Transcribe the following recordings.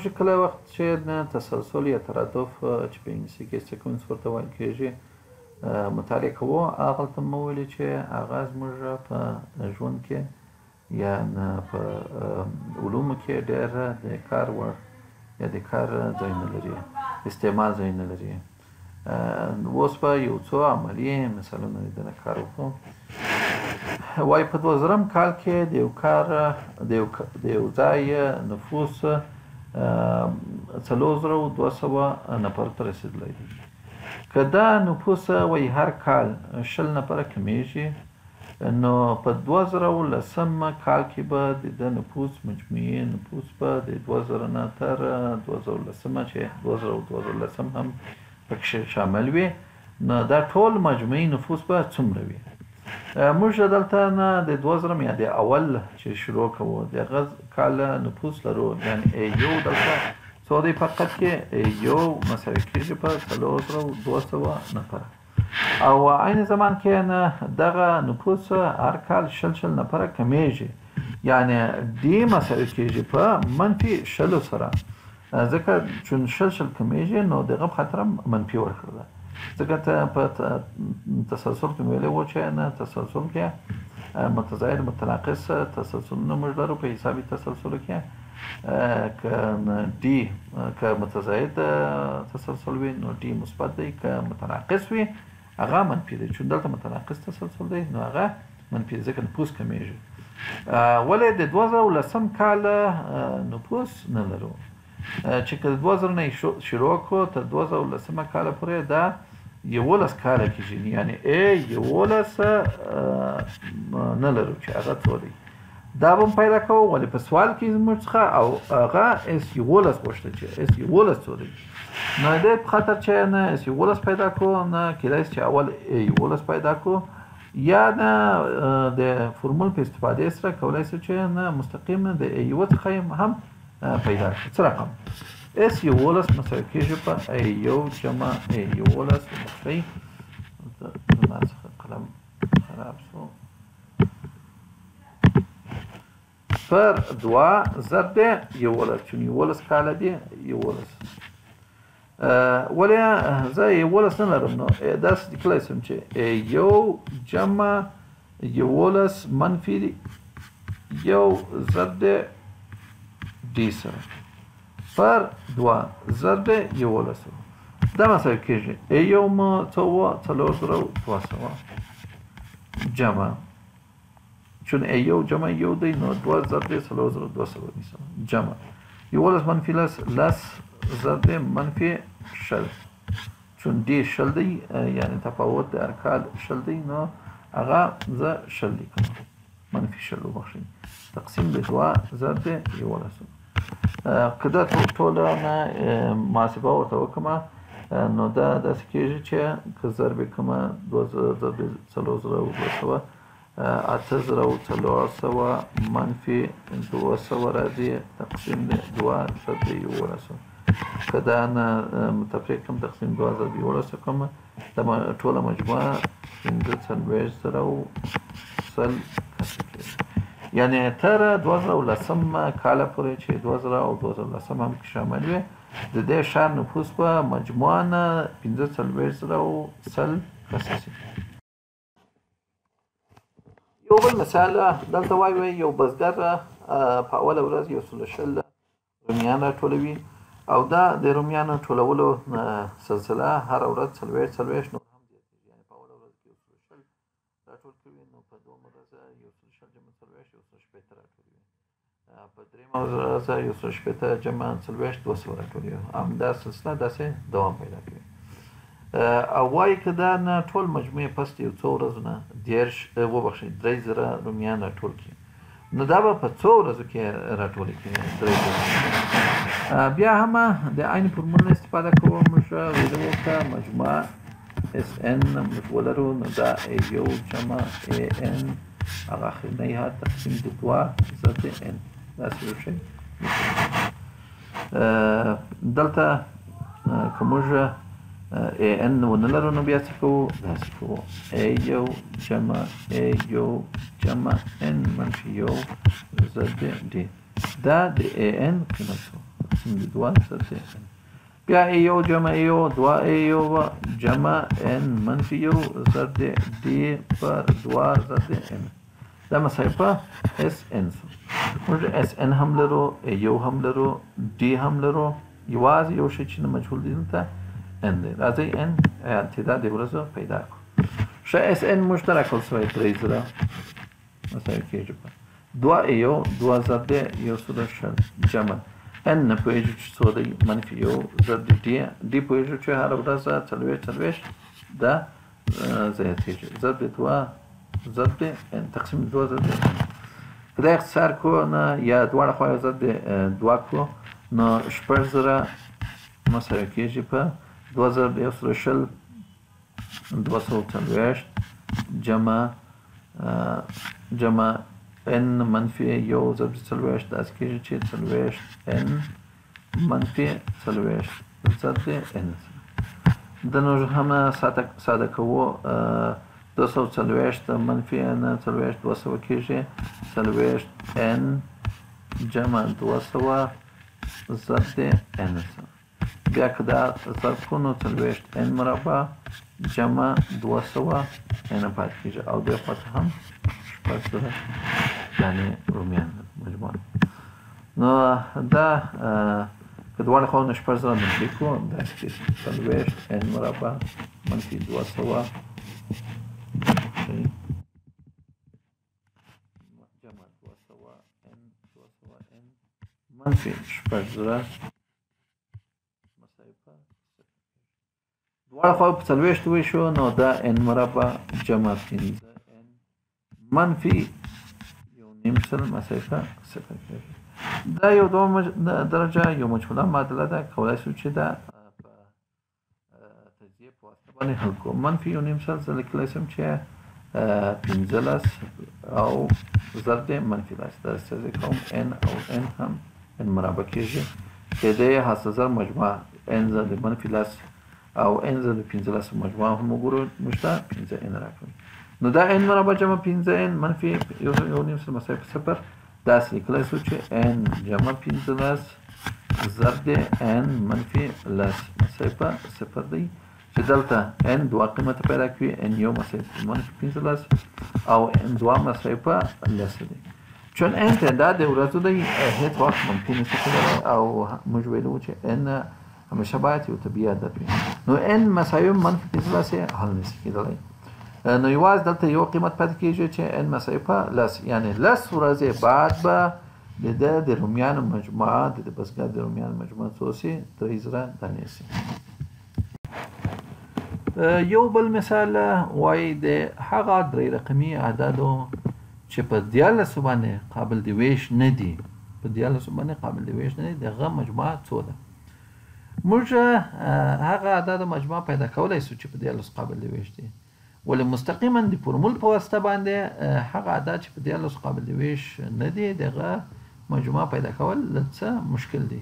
موږ کله وخت چې تسلسل یا ترادف چې په انګلیسي کې سیکونس ورته ویل کېږي مطالعه کوو، هغلته مو ویلي چې هغه زموږ په ژوند کې یا په علومو کې ډېر د کار وړ یا د کار ځایونه لري، استعمال ځایونه لري. اوس به یو څو عملي مثالونه د دې کار وکړو. وایي په 2000 کال کې د یو کار د یو ځای نفوس 4200 نفر ته رسېدلی دی. که دا نفوس وایي هر کال 20 نفره کمیږي، نو په 2010 کال کې به د نفوس مجموعي نفوس به د 2000 نه تر 2010 چې 2010 هم پکې شامل وي، نو دا ټول مجموعي نفوس به څومره وي؟ موږ دلته نه د 2000 یا د اول چې شروع کوو دغه کال نفوس لرو، یعنی یو دلته څو دی فقط کې یو مساوي کېږي په 4200 نفره، او عین زمان کې نه دغه نفوس هر کال 20 نفره کمیږي، یعنی دی مساوي کېږي په -20 سره، ځکه چون 20 کمیږي نو دغه خطر منفي ورکړه ده. ځکه ته په تسلسل کې ویلې و چې نه تسلسل کې متزاید متناقص تسلسلونه موږ لرو په حسابي تسلسل کې، که ډي که متزاید تسلسل وي نو ډي مثبت دی، که متناقص وي هغه منفي دی. چون دلته متناقص تسلسل دی نو هغه منفي دی ځکه نفوس کمیږي. ولې د 2010 کال نفوس نه لرو چې که 2000 نه شروع کړو تر 2010 کال پورې دا 11 کاله کېږي، یعنی 11 نه لرو چې هغه څو دی. دا به هم پیدا کوو، ولې په سوال کې زموږ څخه او هغه S11 غوښته چې S11 څو دی. نو د په خاطر چې نه S11 پیدا کړو، نه کېدای شي چې اول A11 پیدا کړو، یا نه د فرمول په استفادې سره کولی شو چې نه مستقیم د A1 څخه هم پیدا کړو. څه رقم S11 مساوي کېږي په A1 جمع A11 مخفي. زما څخه قلم خراب شو. پر 2 ضرب 11 چون 11 کاله دی 11. ولې زه 11 نه لرم، نو داسې لیکلی شم چې A1 جمع 11 منفي 1 ضرب ډي سره پر 2 ضرب 11 دا مساوي کېږي A1 څو 4200 جمع، چون A1 جمع 1 دی نو 2 ضرب 4200 نیسم جمع 11 منفي لس ضرب منفي 20 چون دی 20 دی یعنی تفاوت د ارکان 20 دی، نو هغه زه 20 لیکم منفي 20 وبخښئ تقسیم د 2 ضرب 11. که دا ټوله نه محاسبه ورته وکړمه نو دا داسې کېږي چې که ضرب یې کړمه 2 ضرب 4200 8400 منفي 200 راځي تقسیم د 2 ضرب 11. که دا نه متفریق کړم تقسیم 2 ضرب 11 کړم دا ټوله مجموعه 1500 یعنی تر 2010 کاله پورې چې 2010 هم کې شامل وي د دې ښار نفوس په مجموعه نه 1500 کسه. یو بل مثال دلته وایي یو بزګر په اوله ورځ 120 رومیان راټولوي، او دا د رومیانو ټولولو سلسله هر ورځ 40 نور هم زیاتېږي، یعنی په اوله ورځ کې 120 راټول کوي، نو په دویمه ورځ 120 جمع 40 180 راټولوي، په دریمه ورځ 180 جمع 40 200 راټولوي، همدا سلسله داسې دوام پیدا کوي. او وایي که دا نه ټول مجموعې پس د یو څو ورځو نه 3000 رومیان راټول کړي، نو دا به په څو ورځو کې راټولې کړي 3000. بیا هم د عین فرمول نه استفاده کوو، موږ ویلي وو که مجموعه SN موږ ولرو، نو دا A1 جمع AN هغه اخرنی حد تقسیم د 2 ضرب N داسې یو شی. دلته که موږ AN ونه لرو نو بیا څه کوو؟ داسې کوو A1 جمع A1 جمع N منفي 1 ضرب D. دا د AN قیمت شو. تقسیم د 2 ضرب د n. بیا ای یو جمع ای یو 2 ای یو جمع n منفي یو ضرب د d پر 2 ضرب د n. دا مساوي په اس ان سو. موږ اس ان هم لرو، یو هم لرو، ډي هم لرو، یوازې یو شی چې مجهول دی دلته ان دی. راځئ ان تعداد د ورځو پیدا کړو. ښه اس ان موږ ته راکول شوی 3 زره مساوي کېږي په 2 یو 2 ضرب د یو سل شل جمع ان نه پوهېږو چې څو دی منفي یو ضرب د ډي. ډي پوهېږو چې هره ورځ څلوېښت دا زیاتېږي ضرب د 2 ضرب د n تقسیم 2 ضرب د n. که دا اختصار کړو نه یا دواړه خوا یو ضرب د 2 کړو نو 6 زره مساوي کېږي په 2 ضرب د یو سل شل 240 جمع n منفي یو ضرب د 40 داسې کېږي چې 40 n منفي 40 ضرب د n. د نور هم ساده کوو 240 منفي n 40 200 کېږي 40 n جمع 200 ضرب د n. بیا که دا ضرب کړو نو 40 n مربع جمع 200 n پاتې کېږي او دې خوا ته هم 6 زره دانې رومیان مجموعه. نو دا که دواړه خواوې نه 6 زره منفي کړو داسې کېږي 40 n مربع منفي 200 جمع 200 n منفي 6 زره مساوي په 0. دواړه خواوې په 40 وویشو نو دا n مربع جمع 15 n منفي یو نیم سل مساوي په 0 کېږي. دا یو دوه درجه یو مجهوله معادله ده. کولی شو چې دا په تجزیه په واسطه باندې حل کړو. منفي یو نیم سل زه لیکلی شم چې 15 او ضرب د منفي 10 دا تجزیه کوم n او n هم n مربع کېږي چې د هسته زر مجموعه n ضرب د منفي 10 او n ضرب د 15 مجموعه هم وګورو موږ ته 15 n راکوي. نو دا n مربع جمع 15 n منفي یو نیم سل مساوي په 0 داسې لیکلی شو چې n جمع 15 ضرب د n منفي 10 مساوي په 0 دی چې دلته n دوه قیمته پیدا کوي n یو مساوي په منفي 15 او n دوه مساوي په 10 دی. چون n تعداد د ورځو دی هیڅ وخت منفي نشي کېدلی او موږ ویلي وو چې n همیشه باید یو طبیعي عدد وي. نو n مساوي منفي 15 یې حل نشي کېدلی. نو یوازې دلته یو قیمت پاتې کېږي چې n مساوي په 10 یعنې 10 ورځې بعد به د رومیانو مجموعه د بزګر د رومیانو مجموعه څو سي 3 زره دانې سي. یو بل مثال وایي د هغه درې رقمي اعدادو چې په 14 باندې قابل د ویش نه دي په 14 باندې قابل د ویش نه دي دغه مجموعه څو ده. موږ هغه اعدادو مجموعه پیدا کولی شو چې په 14 قابل د ویش دي ولې مستقیما د فورمول په واسطه باندې هغه اعداد چې په 14 قابل د ویش نه دي دغه مجموعه پیدا کول لږ څه مشکل دي.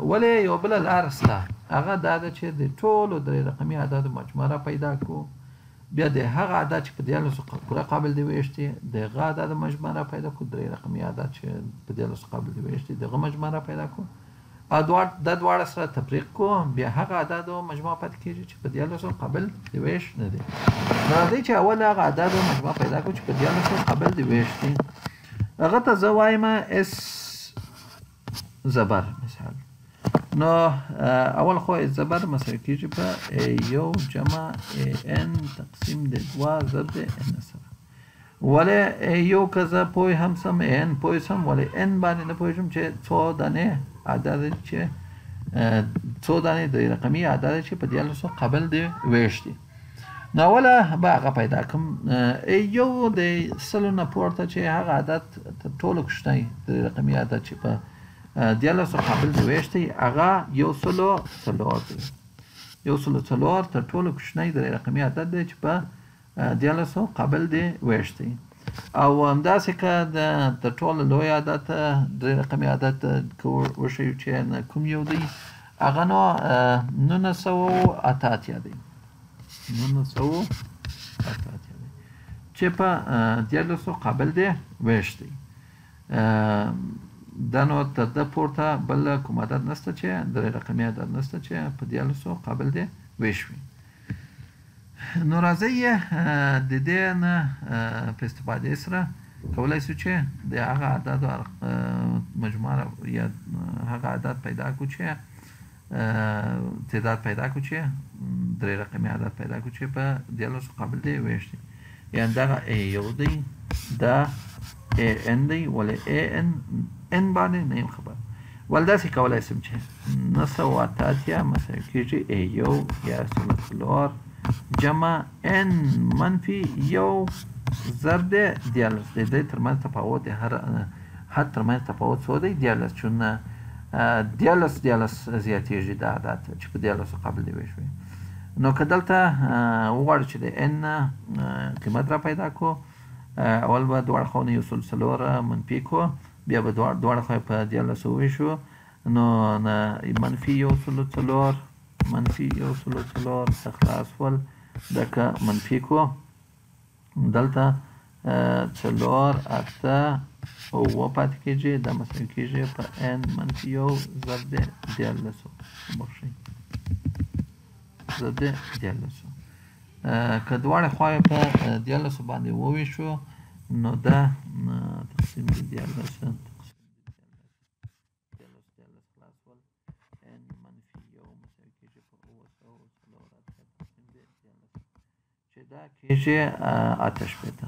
ولې یو بله لاره شته هغه دا ده چې د ټولو درې رقمي اعدادو مجموعه را پیدا کړو بیا د هغه اعداد چې په 14 پوره قابل د ویش دي دغه اعدادو مجموعه را پیدا کړو. درې رقمي اعداد چې په 14 قابل د ویش دي دغه مجموعه را پیدا کړو او دا دواړه سره تفریق کړو بیا هغه اعدادو مجموعه پاتې کېږي چې په 14 قابل د ویش نه دي. راځئ چې اول هغه اعدادو مجموعه پیدا کړو چې په 14 قابل د ویش دي. هغه ته زه وایم اس زبر مثال. نو اول خو زبر مساوي کېږي په یو جمع n تقسیم د 2 ضرب د n سره. ولې یو که زه پوه هم سم n پوه سم ولې n باندې نه پوهېږم چې څو دانې اعداد چې څو دانې د رقمي اعداد چې په 14 قابل د ویش دي. نو اوله به هغه پیدا کړم یو د سلو نه پورته چې هغه عدد تر ټولو کوچنی د رقمي عدد چې په 14 قابل د ویش دی هغه 104 دی. 104 تر ټولو کوچنی د رقمي عدد دی چې په 14 قابل د ویش دی. او همداسې که د ټولو لوی عدد د رقمي عدد وښیو چې کوم یو دی هغه نو 1988 دی. 1988 دی چې په 14 قابل د ویش دی. دا نو تر ده پورته بل کوم عدد نشته چې درې رقمي عدد نشته چې په 14 قابل دی ویش وي. نو راځئ د دې نه په استفادې سره کولی شو چې د هغه عددو مجموعه یا هغه عدد پیدا کړو چې تعداد پیدا کړو چې درې رقمي عدد پیدا کړو چې په 14 قابل دی ویش دی. یعنې دغه A1 دی، دا AN دی، ولې AN باندې نه یم خبر. ول داسې کولی شم چې 988 مساوي کېږي A1 یا 4 جمع N منفي 1 ضرب د 14. د دې ترمنځ تفاوت د هر حد ترمنځ تفاوت څو دی؟ 14. چون 14 زیاتېږي دا عدد چې په 14 قابل دی ویش وي. نو که دلته وغواړو چې د N قیمت را پیدا کړو، اول به دواړه خواونه یو سل څلور منفي کړو، بیا به دواړه خوا په 14 وویشو. نو منفي یو سل څلور منفي یو سل څلور څخه خلاص شول، دکه منفي کړو. دلته څلور اته اووه پاتې کېږي، دا مساوي کېږي په N منفي یو ضرب د 14. بخښئ، ضرب د 14. که دواړه خواوې په 14 باندې وویشو، نو دا تقسیم د 14 خلاص ول N منفي یو مساوي کېږي په 904 چې دا کېږي اته شپېته.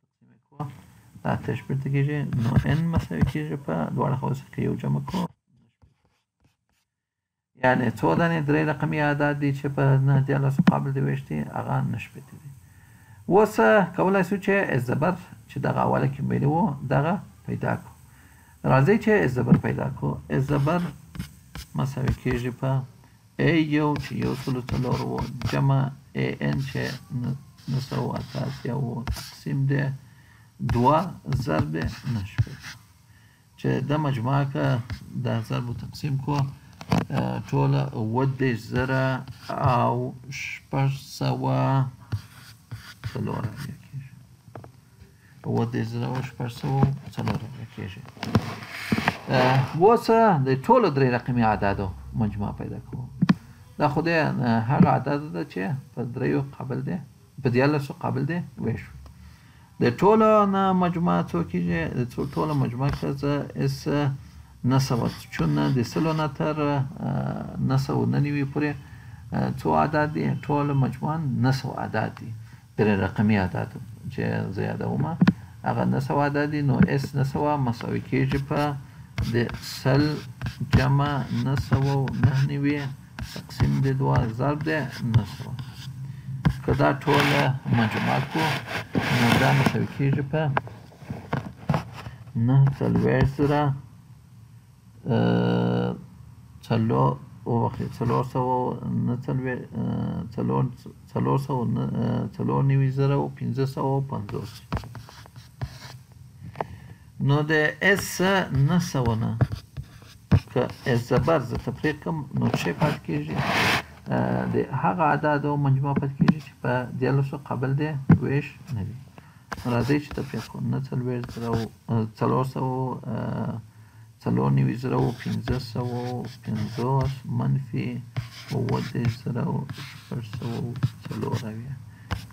تقسیم یې کړو دا اته شپېته کېږي، نو N مساوي کېږي په دواړه خواوو څخه یو جمع کړو. یعنې څو دانې درې رقمي اعداد دي چې په 14 قابل دی ویش دي، هغه 9 دي. اوس کولی شو چې زبر چې دغه اوله کې ویلي وو دغه پیدا کړو. راځئ چې زبر پیدا کړو. زبر مساوي کېږي په A1 چې یو سل څلور وو جمع AN چې 988 وو تقسیم د 2 ضرب 9 چې دا مجموعه که دا ضرب تقسیم کړو ټوله 9,000 او 600 څلور کېږي. 9,000 او 600 څلور کېږي. اوس د ټولو درې رقمي اعدادو مجموعه پیدا کوو. دا خو د هغه عدد ده چې په 3 قابل دی، په 14 قابل دی ویش. د ټولو نه مجموعه څو کېږي؟ د ټولو مجموعه که زه اس 900 چون د سلو نه تر 999 پورې څو عدد دي؟ ټول مجموعه 900 عدد دي، درې رقمي عدد چې زه یادوم هغه 900 عدد دي. نو اس 900 مساوي کېږي په د 100 جمع 999 تقسیم د 2 ضرب د 900. که دا ټول مجموعه کړو، نو دا مساوي کېږي په 9,000 نو د اس 900 نه که اس زبر زه تفریق کړم، نو څه پاتې کېږي؟ د هغه اعدادو مجموعه پاتې کېږي چې په 14 قابل دی ویش نه دي. راځئ چې تفریق کړو. 9,000 منفي 9,000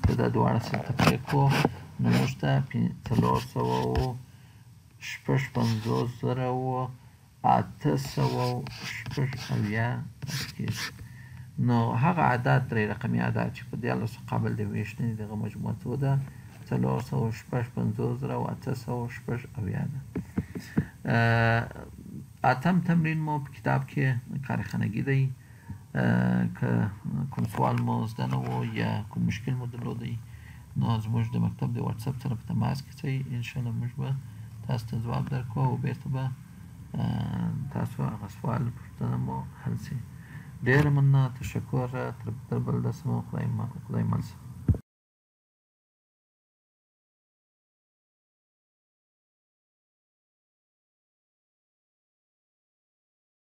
که دا دواړه سره تفریق کړو، نو موږ ته 4,870 کېږي. نو هغه عدد درې رقمي عدد چې په 14 قابل دی ویش نه دي، دغه مجموعه څو ده؟ 4,870 ده. اتم تمرین مو په کتاب کې کارخانګي دی. که کوم سوال مو زده نه و یا کوم مشکل مو درلودی، نو زموږ د مکتب د واتساپ سره په تماس کې شئ. انشاءالله موږ به تاسو ته ځواب درکړو او بیرته به تاسو هغه سوال پوښتنه مو حل شي. ډېره مننه، تشکر. تر بل درس مو خدای مل شه.